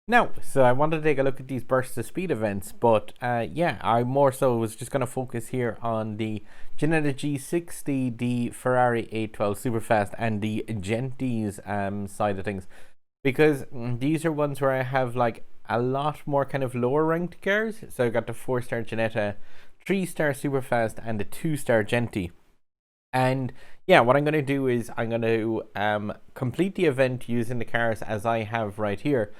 Now, so I wanted to take a look at these bursts of speed events, but yeah, I more so was just going to focus here on the Ginetta G60, the Ferrari 812 Superfast, and the Genty's side of things, because these are ones where I have like a lot more kind of lower ranked cars. So I got the 4-star Ginetta, 3-star Superfast, and the 2-star Genty. And yeah, what I'm going to do is I'm going to complete the event using the cars as I have right here.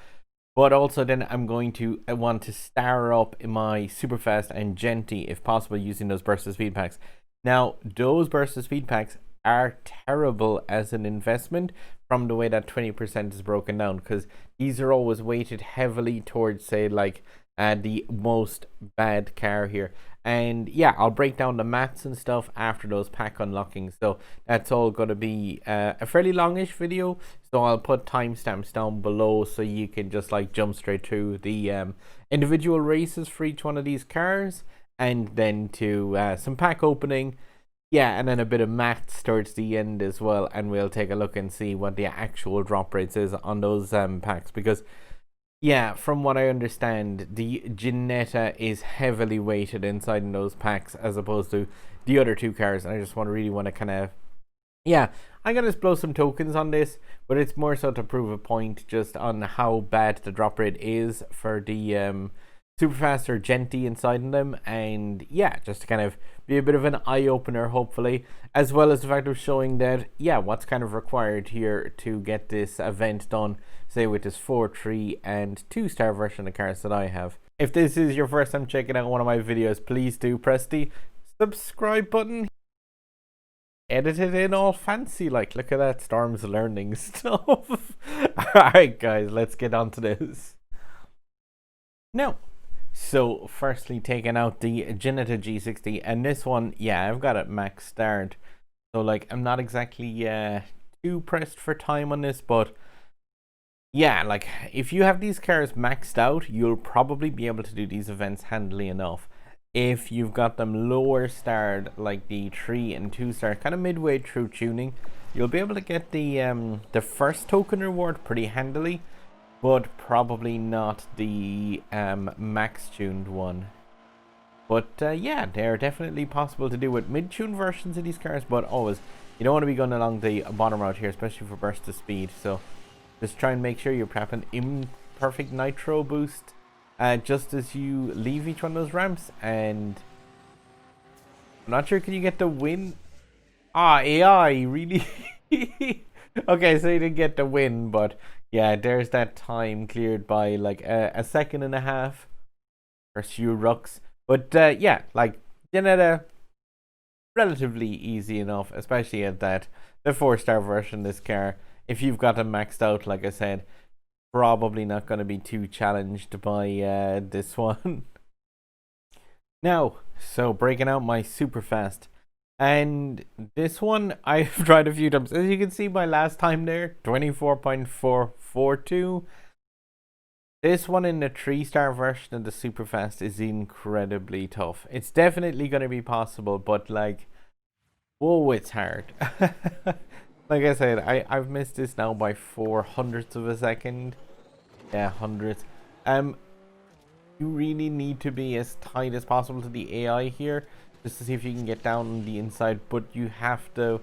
But also then I'm going to want to star up in my Superfast and Genty if possible using those burst of speed packs. Now, those burst of speed packs are terrible as an investment from the way that 20% is broken down, because these are always weighted heavily towards, say, like the most bad car here. And yeah, I'll break down the maths and stuff after those pack unlockings. So that's all going to be a fairly longish video. So I'll put timestamps down below so you can just like jump straight to the individual races for each one of these cars, and then to some pack opening. Yeah, and then a bit of maths towards the end as well, and we'll take a look and see what the actual drop rates is on those packs, because yeah, from what I understand, the Ginetta is heavily weighted inside in those packs as opposed to the other two cars. And I just really want to kind of, yeah, I'm going to blow some tokens on this, but it's more so to prove a point just on how bad the drop rate is for the Superfast or Genty inside in them. And yeah, just to kind of be a bit of an eye-opener, hopefully, as well as the fact of showing that, yeah, what's kind of required here to get this event done, say with this 4, 3, and 2-star version of cars that I have. If this is your first time checking out one of my videos, please do press the subscribe button. Edit it in all fancy, like, look at that, Storm's learning stuff. Alright guys, let's get on to this. Now, so firstly taking out the Ginetta G60, and this one, yeah, I've got it max start. So like, I'm not exactly too pressed for time on this, but yeah, like if you have these cars maxed out, you'll probably be able to do these events handily enough. If you've got them lower starred, like the 3 and 2-star, kind of midway through tuning, you'll be able to get the first token reward pretty handily, but probably not the max tuned one. But yeah, they're definitely possible to do with mid-tuned versions of these cars, but always, you don't want to be going along the bottom route here, especially for burst of speed. So just try and make sure you're prepping imperfect nitro boost just as you leave each one of those ramps. And I'm not sure, can you get the win? Ah, AI, really? Okay, so you didn't get the win, but yeah, there's that time cleared by like a second and a half for few rucks. But yeah, like Ginetta, relatively easy enough, especially at that the 4-star version of this car. If you've got them maxed out, like I said, probably not going to be too challenged by this one. Now, so breaking out my Superfast. And this one I've tried a few times. As you can see, my last time there, 24.442. This one in the 3-star version of the Superfast is incredibly tough. It's definitely going to be possible, but like, whoa, it's hard. Like I said, I've missed this now by 400ths of a second. Yeah, hundredths. You really need to be as tight as possible to the AI here, just to see if you can get down on the inside. But you have to,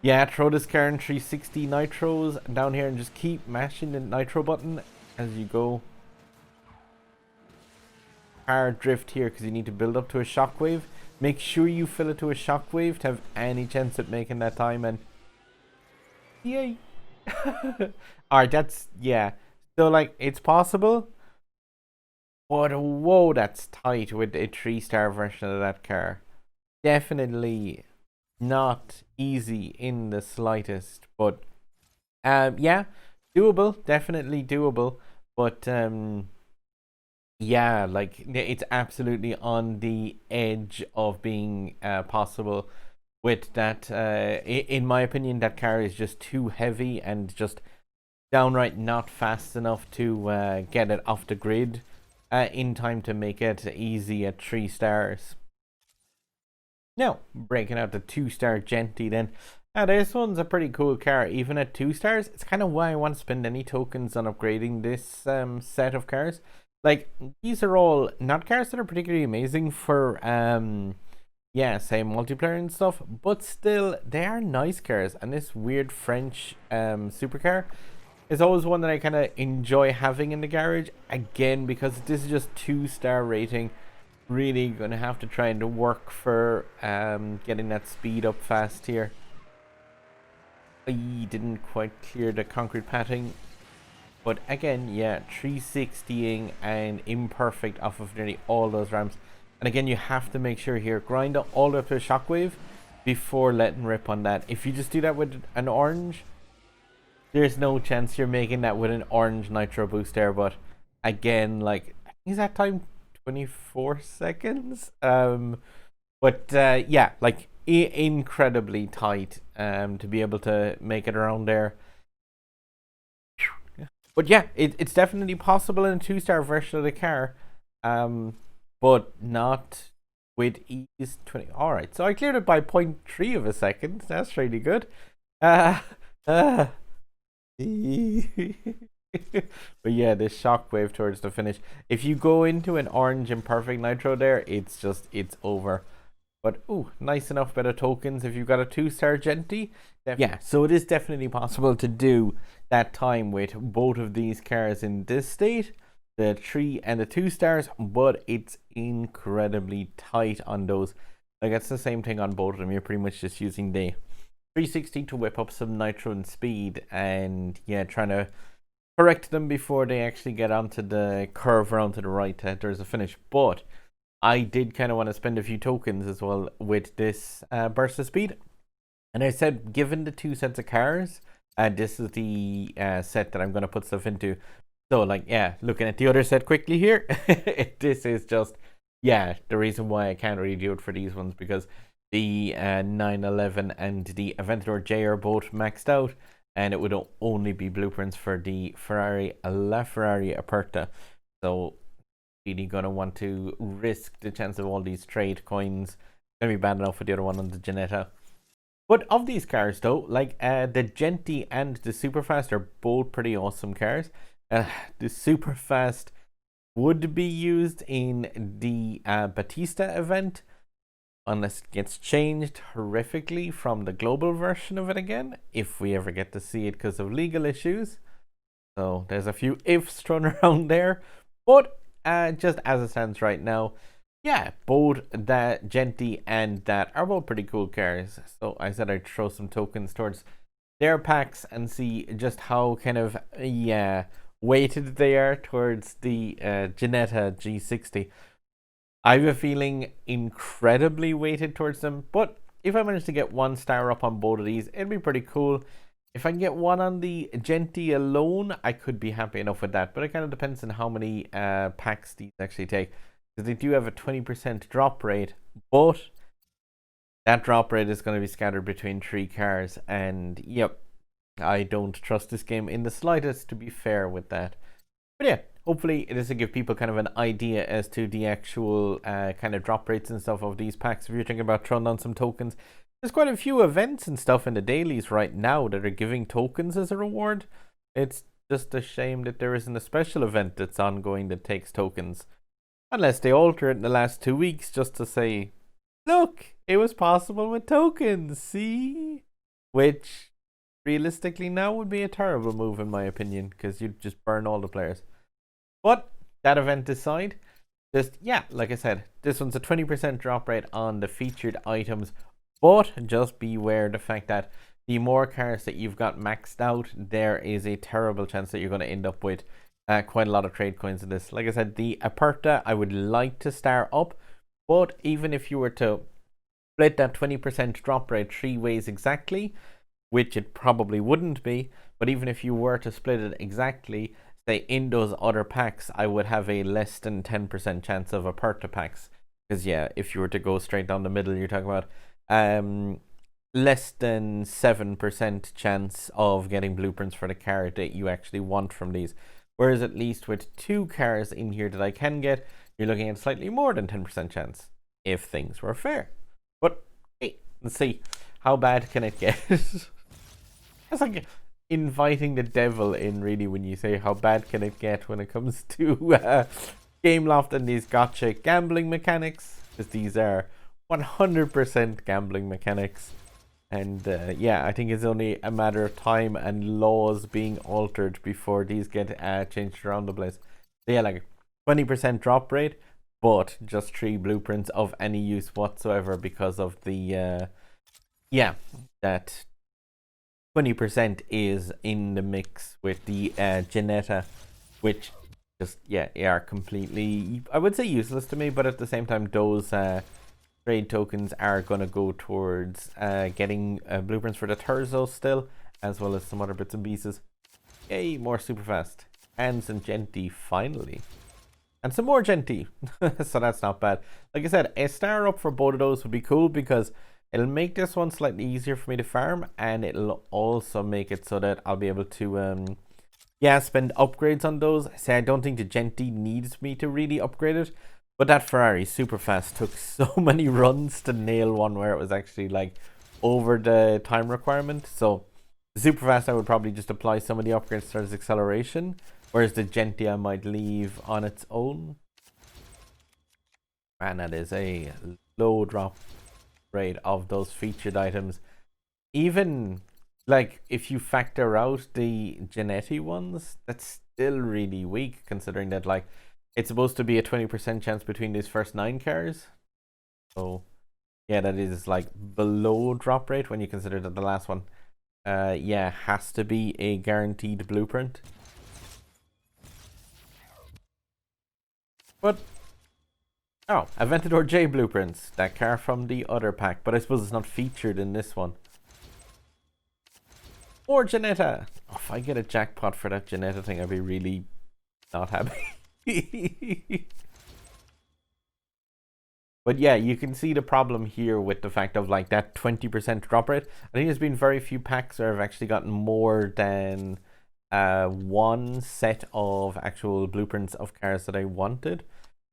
yeah, throw this car in 360 nitros down here and just keep mashing the nitro button as you go. Hard drift here because you need to build up to a shockwave. Make sure you fill it to a shockwave to have any chance at making that time. And yay. Alright, that's, yeah. So like, it's possible. But whoa, that's tight with a 3-star version of that car. Definitely not easy in the slightest. But yeah, doable. Definitely doable. But yeah, like it's absolutely on the edge of being possible. With that, in my opinion, that car is just too heavy and just downright not fast enough to get it off the grid in time to make it easy at 3 stars. Now, breaking out the 2-star Genty then. This one's a pretty cool car, even at 2 stars. It's kind of why I want to spend any tokens on upgrading this set of cars. Like, these are all not cars that are particularly amazing for, yeah, say multiplayer and stuff, but still, they are nice cars. And this weird French supercar is always one that I kind of enjoy having in the garage. Again, because this is just 2-star rating. Really gonna have to try and work for getting that speed up fast here. I didn't quite clear the concrete patting, but again, yeah, 360ing and imperfect off of nearly all those ramps. And again, you have to make sure here, grind all the way up to a shockwave before letting rip on that. If you just do that with an orange, there's no chance you're making that with an orange nitro boost there. But again, like, I think that time 24 seconds. But yeah, like incredibly tight to be able to make it around there. But yeah, it's definitely possible in a 2-star version of the car, but not with ease. 20. All right, so I cleared it by 0.3 of a second. That's really good. But yeah, this shockwave towards the finish. If you go into an orange imperfect nitro there, it's over. But ooh, nice enough bit of tokens if you've got a 2-star Genty. Yeah, so it is definitely possible to do that time with both of these cars in this state, the 3 and the 2 stars, but it's incredibly tight on those. Like, it's the same thing on both of them. You're pretty much just using the 360 to whip up some nitro and speed, and yeah, trying to correct them before they actually get onto the curve around to the right. There's a finish, but I did kind of want to spend a few tokens as well with this burst of speed. And I said, given the 2 sets of cars, this is the set that I'm going to put stuff into. So, like, yeah, looking at the other set quickly here, this is just, yeah, the reason why I can't really do it for these ones, because the 911 and the Aventador J are both maxed out, and it would only be blueprints for the Ferrari Aperta. So, really gonna want to risk the chance of all these trade coins. Gonna be bad enough for the other one on the Ginetta. But of these cars though, like the Genty and the Superfast are both pretty awesome cars. The Superfast would be used in the Batista event, unless it gets changed horrifically from the global version of it again, if we ever get to see it because of legal issues. So there's a few ifs thrown around there, but just as it stands right now, yeah, both that Genty and that are both pretty cool cars. So I said I'd throw some tokens towards their packs and see just how kind of, yeah, weighted they are towards the Ginetta G60. I have a feeling incredibly weighted towards them, but if I manage to get 1 star up on both of these, it'd be pretty cool. If I can get 1 on the Genty alone, I could be happy enough with that. But it kind of depends on how many packs these actually take, because they do have a 20% drop rate, but that drop rate is going to be scattered between 3 cars. And yep, I don't trust this game in the slightest, to be fair with that. But yeah, hopefully it is to give people kind of an idea as to the actual kind of drop rates and stuff of these packs. If you're thinking about throwing on some tokens, there's quite a few events and stuff in the dailies right now that are giving tokens as a reward. It's just a shame that there isn't a special event that's ongoing that takes tokens. Unless they alter it in the last 2 weeks just to say, look, it was possible with tokens, see? Which, realistically now, would be a terrible move in my opinion, because you'd just burn all the players. But, that event aside, just, yeah, like I said, this one's a 20% drop rate on the featured items. But just beware the fact that the more cars that you've got maxed out, there is a terrible chance that you're going to end up with quite a lot of trade coins in this. Like I said, the Aperta I would like to star up, but even if you were to split that 20% drop rate 3 ways exactly, which it probably wouldn't be, but even if you were to split it exactly, say in those other packs, I would have a less than 10% chance of Aperta packs. Because yeah, if you were to go straight down the middle, you're talking about less than 7% chance of getting blueprints for the car that you actually want from these. Whereas at least with 2 cars in here that I can get, you're looking at slightly more than 10% chance if things were fair. But hey, let's see how bad can it get? It's like inviting the devil in, really, when you say how bad can it get when it comes to Gameloft and these gotcha gambling mechanics, because these are 100% gambling mechanics. And yeah, I think it's only a matter of time and laws being altered before these get changed around the place. So yeah, like 20% drop rate, but just 3 blueprints of any use whatsoever, because of the yeah, that 20% is in the mix with the Ginetta, which just, yeah, are completely, I would say, useless to me, but at the same time, those trade tokens are going to go towards getting blueprints for the Terzo still, as well as some other bits and pieces. Yay, more Superfast. And some Genty, finally. And some more Genty. So that's not bad. Like I said, a star up for both of those would be cool, because it'll make this one slightly easier for me to farm, and it'll also make it so that I'll be able to yeah, spend upgrades on those. Say, I don't think the Genty needs me to really upgrade it, but that Ferrari Superfast took so many runs to nail one where it was actually like over the time requirement. So the Superfast, I would probably just apply some of the upgrades towards acceleration, whereas the Genty I might leave on its own. Man, that is a low drop rate of those featured items. Even like if you factor out the Ginetta ones, that's still really weak, considering that like it's supposed to be a 20% chance between these first 9 cars. So yeah, that is like below drop rate when you consider that the last one yeah, has to be a guaranteed blueprint. But oh, Aventador J blueprints, that car from the other pack, but I suppose it's not featured in this one. Or Ginetta. Oh, if I get a jackpot for that Ginetta thing, I'd be really not happy. But yeah, you can see the problem here with the fact of like that 20% drop rate. I think there's been very few packs that have actually gotten more than one set of actual blueprints of cars that I wanted.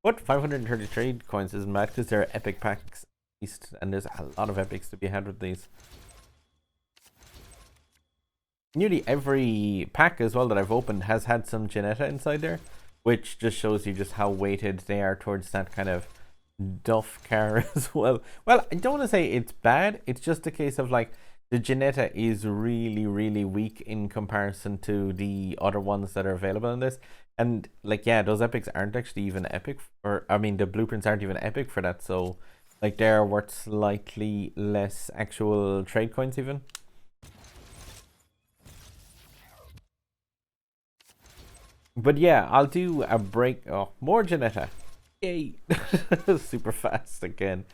But 530 trade coins isn't bad, because they're epic packs, at least, and there's a lot of epics to be had with these. Nearly every pack as well that I've opened has had some Ginetta inside there, which just shows you just how weighted they are towards that kind of duff car as well. Well, I don't want to say it's bad, it's just a case of like the Ginetta is really, really weak in comparison to the other ones that are available in this. And like, yeah, those epics aren't actually even epic, or I mean the blueprints aren't even epic for that, so like they're worth slightly less actual trade coins even. But yeah, I'll do a break. Oh, more Ginetta. Yay. Super fast again.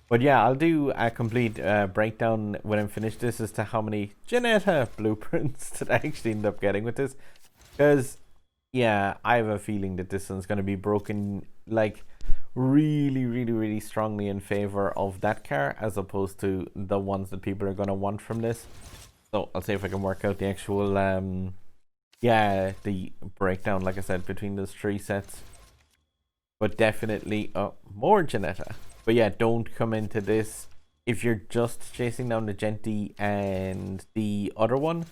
But yeah, I'll do a complete breakdown when I'm finished this as to how many Ginetta blueprints that I actually end up getting with this. Because, yeah, I have a feeling that this one's going to be broken like really, really, really strongly in favor of that car, as opposed to the ones that people are going to want from this. So I'll see if I can work out the actual yeah, the breakdown, like I said, between those 3 sets. But definitely more Ginetta. But yeah, don't come into this if you're just chasing down the Genty and the other one.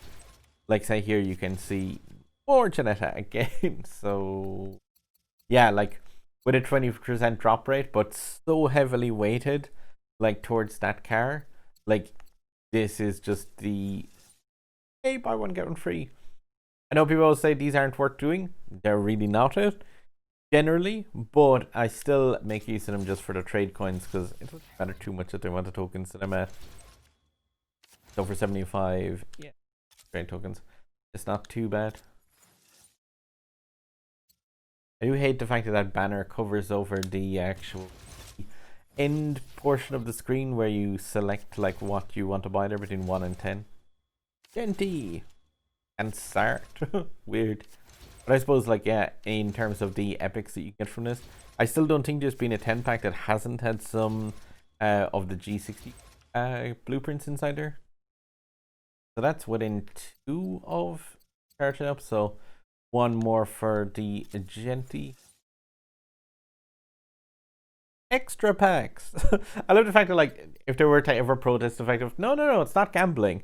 Like say here, you can see more Ginetta again. So yeah, like with a 20% drop rate, but so heavily weighted like towards that car, like this is just the hey, buy one get one free. I know people will say these aren't worth doing. They're really not it, generally, but I still make use of them just for the trade coins, because it doesn't matter too much that they want the tokens that I'm at. So for 75, yeah, trade tokens, it's not too bad. I do hate the fact that that banner covers over the actual end portion of the screen where you select like what you want to buy there between 1 and 10. Genty and start. Weird. But I suppose like, yeah, in terms of the epics that you get from this, I still don't think there's been a 10 pack that hasn't had some of the G60 blueprints inside there. So that's within 2 of starting up. So 1 more for the Genty. extra packs. I love the fact that, like, if they were to ever protest the fact of, no, it's not gambling.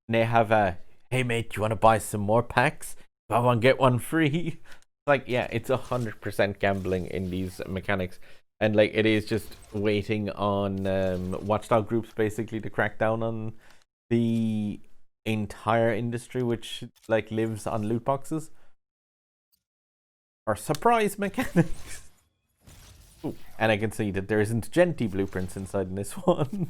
And they have a, hey mate, you want to buy some more packs? Buy one, get one free. Like, yeah, it's 100% gambling in these mechanics. And, like, it is just waiting on watchdog groups, basically, to crack down on the entire industry, which, like, lives on loot boxes. Or surprise mechanics. Ooh, and I can see that there isn't Genty blueprints inside in this one.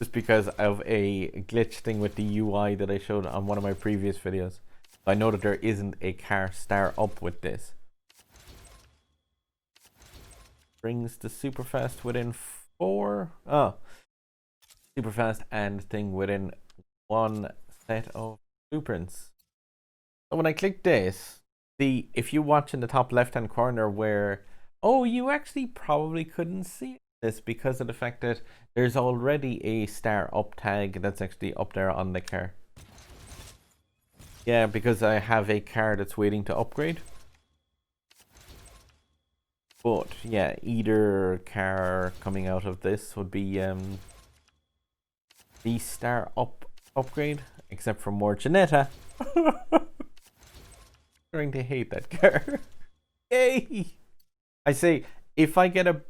Just because of a glitch thing with the UI that I showed on one of my previous videos. I know that there isn't a car star up with this. Brings the Superfast within 4. Oh. Superfast and thing within 1 set of blueprints. So when I click this, if you watch in the top left hand corner where, oh, you actually probably couldn't see this because of the fact that there's already a star up tag that's actually up there on the car. Yeah, because I have a car that's waiting to upgrade. But yeah, either car coming out of this would be the star up upgrade, except for more Ginetta. Going to hate that car. Yay! I say, if I get a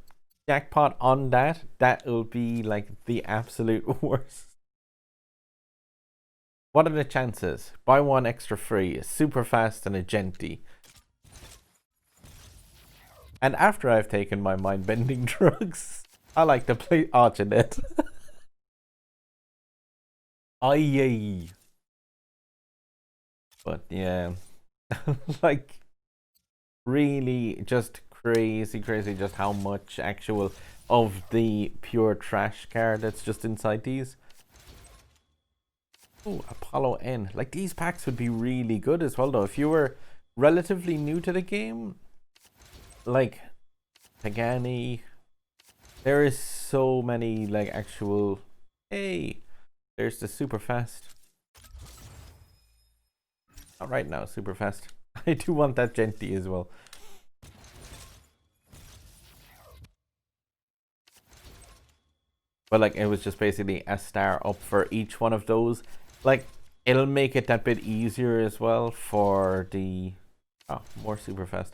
jackpot on that, that will be like the absolute worst. What are the chances? Buy one extra free, a Superfast and a Genty. And after I've taken my mind-bending drugs, I like to play Ginetta. Aye. But yeah, like, really just crazy just how much actual of the pure trash car that's just inside these. Oh, Apollo N. Like, these packs would be really good as well, though. If you were relatively new to the game, like, Pagani, there is so many, like, actual... Hey, there's the Superfast. Not right now, Superfast. I do want that Genty as well. But, like, it was just basically a star up for each one of those. Like, it'll make it that bit easier as well for the... Oh, more Superfast.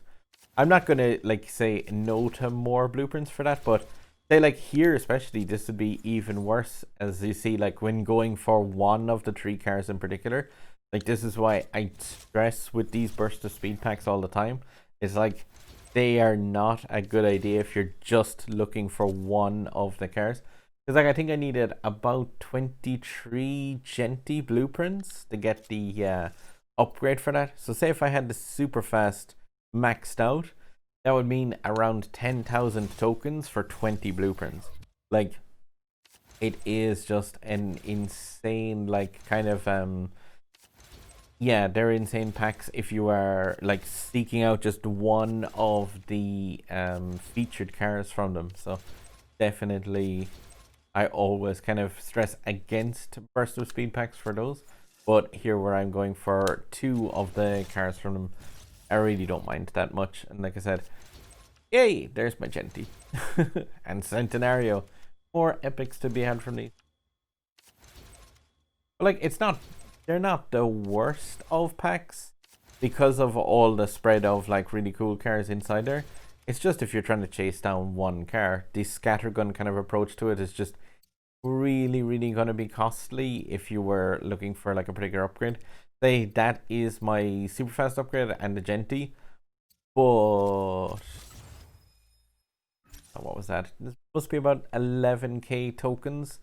I'm not going to, like, say no to more blueprints for that, but say, like, here especially, this would be even worse. As you see, like, when going for one of the 3 cars in particular, like, this is why I stress with these burst of speed packs all the time. It's like, they are not a good idea if you're just looking for one of the cars. Because, like, I think I needed about 23 Genty blueprints to get the upgrade for that. So say if I had the Superfast maxed out, that would mean around 10,000 tokens for 20 blueprints. Like, it is just an insane, like, kind of yeah, they're insane packs if you are, like, seeking out just one of the featured cars from them. So definitely, I always kind of stress against burst of speed packs for those. But here where I'm going for 2 of the cars from them, I really don't mind that much. And like I said, yay, there's my Genty. And Centenario. More epics to be had from these. But, like, it's not... They're not the worst of packs because of all the spread of, like, really cool cars inside there. It's just if you're trying to chase down one car, the scattergun kind of approach to it is just really going to be costly if you were looking for, like, a particular upgrade. Say that is my Superfast upgrade and the Genty, but what was that? This must be about 11k tokens.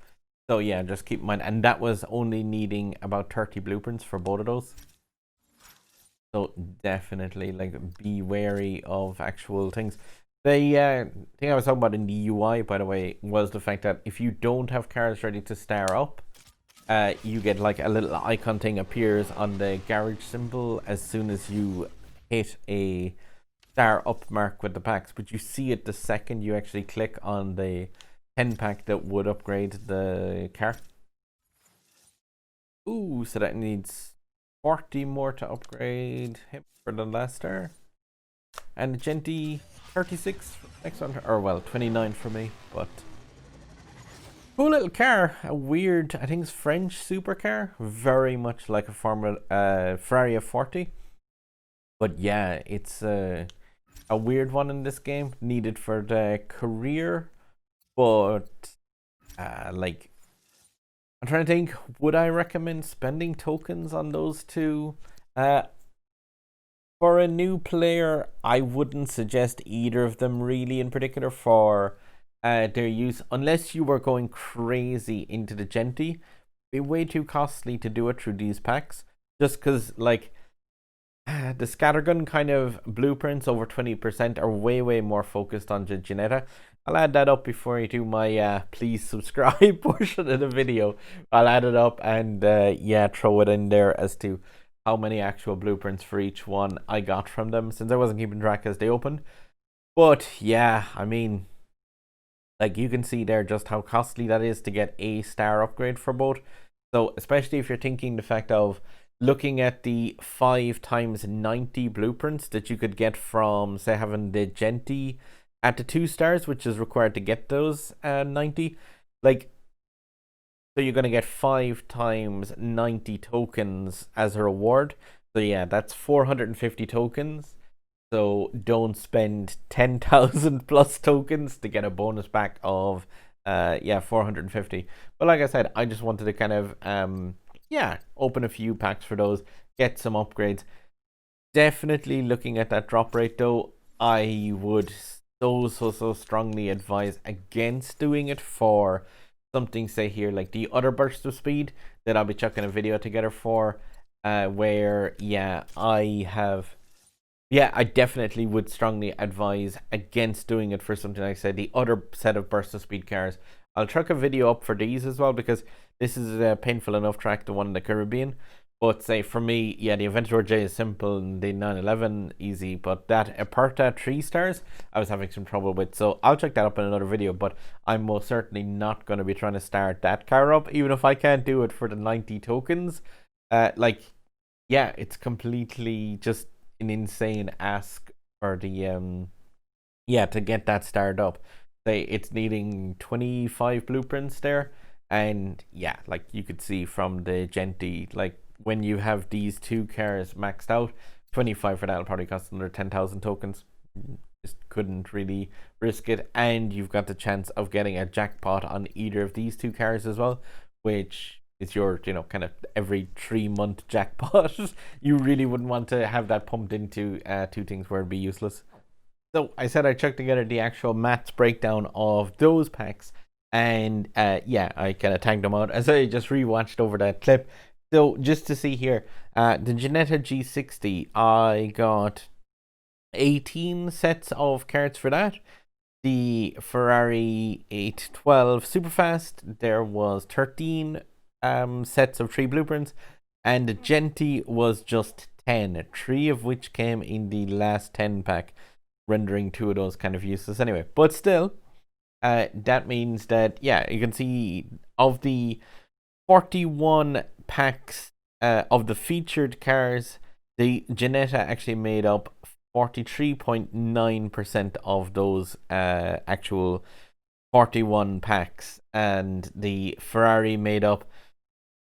So yeah, just keep in mind, and that was only needing about 30 blueprints for both of those. So definitely, like, be wary of actual things. The thing I was talking about in the UI, by the way, was the fact that if you don't have cars ready to star up, you get, like, a little icon thing appears on the garage symbol as soon as you hit a star up mark with the packs. But you see it the second you actually click on the 10 pack that would upgrade the car. Ooh, so that needs 40 more to upgrade him for the last star. And the Genty 36 for the next one, or well, 29 for me, but cool little car. A weird, I think it's French supercar, very much like a Ferrari F40. But yeah, it's a weird one in this game, needed for the career, but like, I'm trying to think, would I recommend spending tokens on those two? For a new player, I wouldn't suggest either of them really in particular for their use, unless you were going crazy into the Genty. It'd be way too costly to do it through these packs, just because like the scattergun kind of blueprints over 20% are way more focused on the Ginetta. I'll add that up before I do my please subscribe portion of the video. I'll add it up and yeah, throw it in there as to how many actual blueprints for each one I got from them, since I wasn't keeping track as they opened. But yeah, I mean, like, you can see there just how costly that is to get a star upgrade for both. So especially if you're thinking the fact of looking at the 5 times 90 blueprints that you could get from, say, having the Genty at the 2 stars, which is required to get those 90, like, so you're going to get 5 times 90 tokens as a reward. So yeah, that's 450 tokens. So don't spend 10,000 plus tokens to get a bonus back of yeah, 450. But like I said, I just wanted to kind of yeah, open a few packs for those, get some upgrades. Definitely looking at that drop rate though, I would so strongly advise against doing it for something, say here, like the other burst of speed that I'll be chucking a video together for, where yeah, I definitely would strongly advise against doing it for something like, say, the other set of burst of speed cars. I'll chuck a video up for these as well, because this is a painful enough track, the one in the Caribbean. But say for me, yeah, the Aventador J is simple and the 911 easy, but that Aperta 3 stars I was having some trouble with. So I'll check that up in another video, but I'm most certainly not going to be trying to start that car up, even if I can't do it for the 90 tokens. Like, yeah, it's completely just an insane ask for the yeah, to get that started up. Say it's needing 25 blueprints there, and yeah, like you could see from the Genty, like when you have these 2 cars maxed out, 25 for that will probably cost under 10,000 tokens. Just couldn't really risk it, and you've got the chance of getting a jackpot on either of these 2 cars as well, which is your, you know, kind of every 3-month jackpot. You really wouldn't want to have that pumped into 2 things where it'd be useless. So I said I chucked together the actual maths breakdown of those packs, and yeah, I kind of tagged them out as I just rewatched over that clip. So just to see here, the Ginetta G60, I got 18 sets of cards for that. The Ferrari 812 Superfast, there was 13 sets of 3 blueprints, and the Genty was just 10, 3 of which came in the last 10 pack, rendering 2 of those kind of useless anyway. But still, that means that, yeah, you can see of the 41 packs of the featured cars, the Ginetta actually made up 43.9% of those actual 41 packs, and the Ferrari made up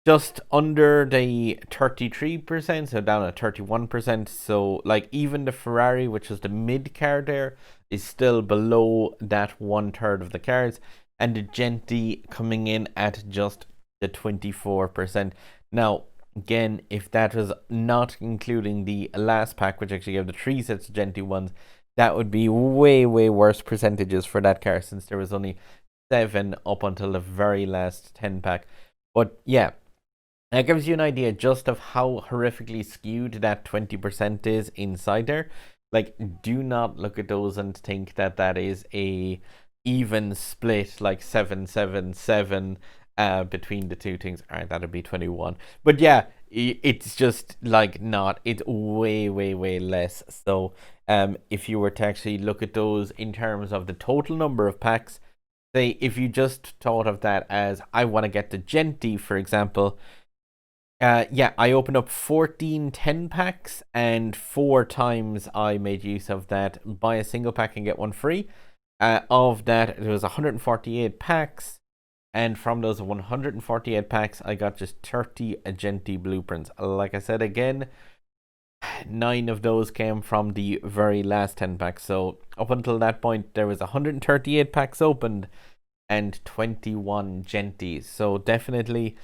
just under the 33%, so down at 31%. So like even the Ferrari, which was the mid car there, is still below that 1/3 of the cars, and the Genty coming in at just the 24%. Now again, if that was not including the last pack, which actually gave the 3 sets of Genty ones, that would be way worse percentages for that car, since there was only 7 up until the very last 10 pack. But yeah, that gives you an idea just of how horrifically skewed that 20% is inside there. Like, do not look at those and think that that is a even split, like 7-7-7 between the 2 things. All right, that'd be 21. But yeah, it's just like not. It's way less. So if you were to actually look at those in terms of the total number of packs, say if you just thought of that as, I want to get the Genty, for example, Yeah, I opened up 14 10 packs, and 4 times I made use of that buy a single pack and get one free. Of that, there was 148 packs, and from those 148 packs, I got just 30 Genty blueprints. Like I said again, 9 of those came from the very last 10 packs. So up until that point, there was 138 packs opened and 21 Genties. So definitely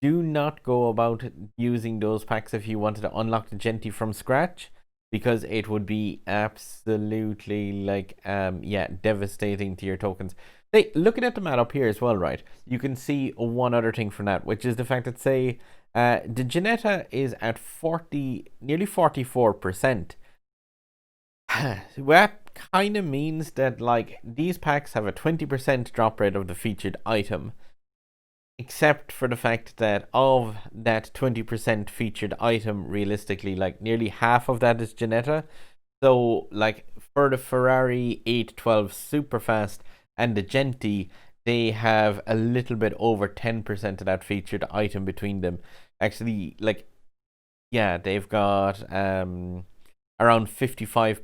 do not go about using those packs if you wanted to unlock the Genty from scratch, because it would be absolutely like yeah, devastating to your tokens. Hey, looking at the map up here as well, right? You can see one other thing from that, which is the fact that, say, the Ginetta is at 40, nearly 44%. That kind of means that, like, these packs have a 20% drop rate of the featured item, except for the fact that of that 20% featured item, realistically, like, nearly half of that is Ginetta. So, like, for the Ferrari 812 Superfast and the Genty, they have a little bit over 10% of that featured item between them. Actually, like, yeah, they've got around 55%,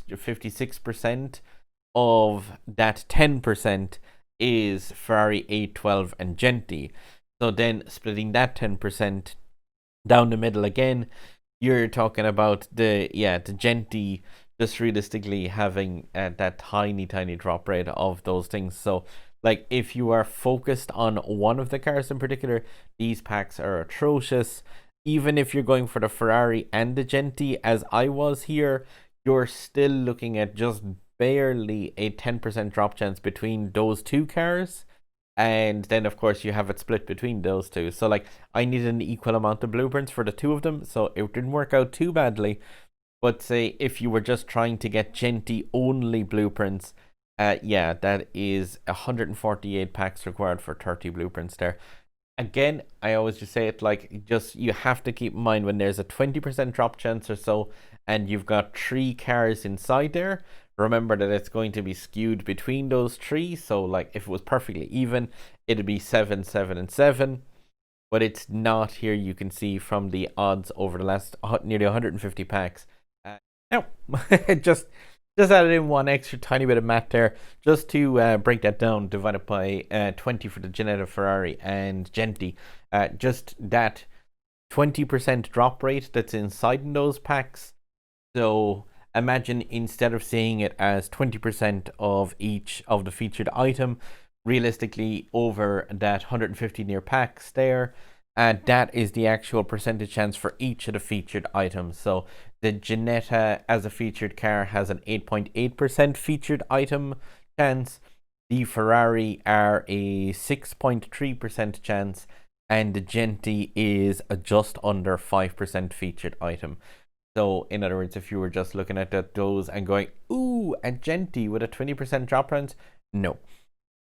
56% of that 10% is Ferrari 812 and Genty. So then splitting that 10% down the middle again, you're talking about the Genty just realistically having that tiny drop rate of those things. So, like, if you are focused on one of the cars in particular, these packs are atrocious. Even if you're going for the Ferrari and the Genty, as I was here, you're still looking at just barely a 10% drop chance between those two cars. And then, of course, you have it split between those two. So, like, I needed an equal amount of blueprints for the two of them, so it didn't work out too badly. But say if you were just trying to get Genty only blueprints, yeah, that is 148 packs required for 30 blueprints there. Again, I always just say it, like, just you have to keep in mind when there's a 20% drop chance or so, and you've got 3 cars inside there. Remember that it's going to be skewed between those 3. So, like, if it was perfectly even, it'd be 7, 7, and 7. But it's not here. You can see from the odds over the last nearly 150 packs. No, just added in one extra tiny bit of math there, just to break that down. Divided by 20 for the Ginetta, Ferrari, and Genty. Just that 20% drop rate that's inside in those packs. So imagine, instead of seeing it as 20% of each of the featured item, realistically over that 150 near packs there, that is the actual percentage chance for each of the featured items. So the Ginetta as a featured car has an 8.8% featured item chance. The Ferrari are a 6.3% chance, and the Genty is just under 5% featured item. So, in other words, if you were just looking at those and going, ooh, a Genty with a 20% drop chance, no.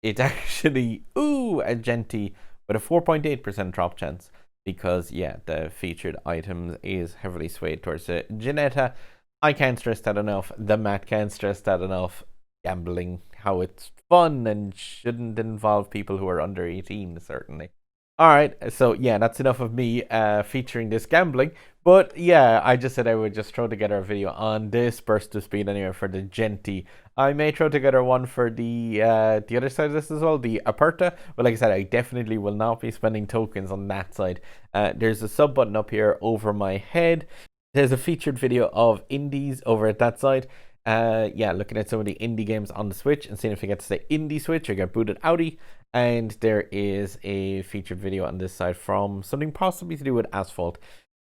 It's actually, ooh, a Genty with a 4.8% drop chance, because, yeah, the featured items is heavily swayed towards the Ginetta. I can't stress that enough. The Matt can't stress that enough. Gambling, how it's fun and shouldn't involve people who are under 18, certainly. Alright, so yeah, that's enough of me featuring this gambling. But yeah, I just said I would just throw together a video on this burst of speed anyway for the Genty. I may throw together one for the other side of this as well, the Aperta. But like I said, I definitely will not be spending tokens on that side. There's a sub button up here over my head. There's a featured video of indies over at that side. Yeah, looking at some of the indie games on the Switch and seeing if you get to say indie Switch or get booted outie. And there is a featured video on this side from something possibly to do with Asphalt.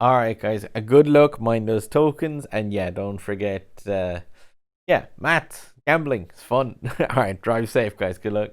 Alright, guys, a good luck, mind those tokens, and yeah, don't forget, yeah, maths, gambling, it's fun. Alright, drive safe, guys, good luck.